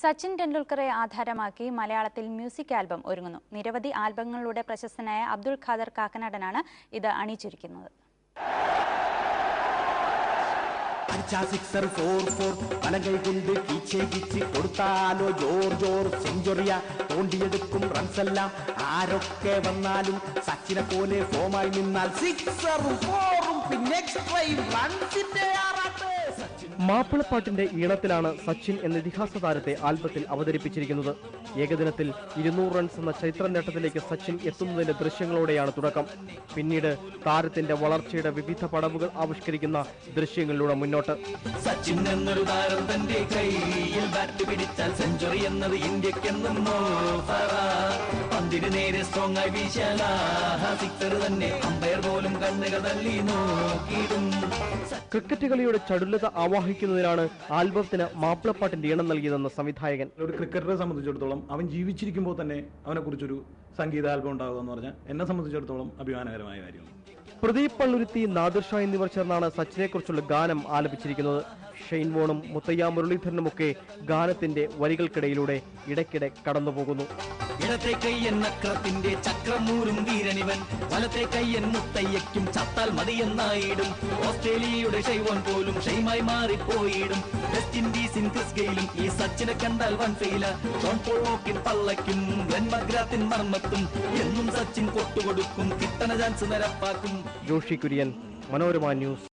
സച്ചിൻ ടെണ്ടുൽക്കറെ ആധാരമാക്കി മലയാളത്തിൽ music album ഒരുങ്ങുന്നു. നിരവധി ആൽബങ്ങളിലൂടെ പ്രശസ്തനായ അബ്ദുൾ ഖാദർ കാക്കനാടനാണ് ഇത് അണിയിച്ചൊരുക്കുന്നത്. തോണ്ടിയെടുക്കും റൺസെല്ലാം ആരൊക്കെ വന്നാലും സച്ചിനെ പോലെ ഫോമായി നിന്നാൽ സിക്സറും ഫോറും പിന്നെ എക്സ്ട്രയും റൺസിന്റെ മാപ്പിളപ്പാട്ടിന്റെ ഈണത്തിലാണ് സച്ചിൻ എന്ന ഇതിഹാസ താരത്തെ ആൽബത്തിൽ അവതരിപ്പിച്ചിരിക്കുന്നത്. ഏകദിനത്തിൽ 200 റൺസ് എന്ന ചൈത്ര നേട്ടത്തിലേക്ക് സച്ചിൻ എത്തുന്നതിന്റെ ദൃശ്യങ്ങളോടെയാണ് തുടക്കം. പിന്നീട് താരത്തിന്റെ വളർച്ചയുടെ വിവിധ പടവുകൾ ആവിഷ്കരിക്കുന്ന ദൃശ്യങ്ങളിലൂടെ മുന്നോട്ട്. സച്ചിൻ എന്നൊരു താരം തന്റെ കയ്യിൽ ബാറ്റ് പിടിച്ചാൽ സെഞ്ചുറി എന്നത് ഇന്ത്യക്കെന്നും പന്തിന് നേരെ സ്ട്രോങ് ആയി വീശാല സിക്സർ തന്നെ അമ്പയർ പോലും കണ്ണുകൾ തള്ളി നോക്കിയിടും. ക്രിക്കറ്റ് കളിയുടെ ചടുലത ആവാഹിക്കുന്നതിനാണ് ആൽബത്തിന് മാപ്പിളപ്പാട്ടിന്റെ ഈണം നൽകിയതെന്ന സംവിധായകൻ. ഒരു ക്രിക്കറ്ററെ സംബന്ധിച്ചിടത്തോളം അവൻ ജീവിച്ചിരിക്കുമ്പോൾ തന്നെ അവനെ കുറിച്ചൊരു സംഗീത ആൽബം ഉണ്ടാകുക എന്ന് പറഞ്ഞാൽ എന്നെ സംബന്ധിച്ചിടത്തോളം അഭിമാനകരമായ കാര്യമാണ്. പ്രദീപ് പള്ളുരുത്തി, നാദിർ ഷാ എന്നിവർ ചേർന്നാണ് സച്ചിനെ കുറിച്ചുള്ള ഗാനം ആലപിച്ചിരിക്കുന്നത്. ഷെയ്ൻ വോണും മുത്തയ്യ മുരളീധരനുമൊക്കെ ഗാനത്തിന്റെ വരികൾക്കിടയിലൂടെ ഇടയ്ക്കിടെ കടന്നുപോകുന്നു. ഇടത്തെ കയ്യൻ നക്രത്തിന്റെ ചക്രമൂരും വീരനിവൻ, വലത്തെ കയ്യൻ മുത്തയ്യയ്ക്കും ചത്താൽ മതിയെന്നായിടും. ഓസ്ട്രേലിയയുടെ ഷെയ്വോൺ പോലും ഷെയ്മായി മാറിപ്പോയിടും. വെസ്റ്റ് ഇൻഡീസിൻ ക്രിസ് ഗെയിലും ഈ സച്ചിനെ കണ്ടാൽ വൻ ഫെയില. ജോൺ പോൾ വോക്കിൻ പള്ളയ്ക്കും ഗ്ലെൻ മഗ്രാത്തിൻ മർമ്മത്തും എന്നും സച്ചിൻ കൊട്ടുകൊടുക്കും. കിട്ടണ ചാൻസ് നിരപ്പാക്കും. ജോഷി കുര്യൻ, മനോരമ ന്യൂസ്.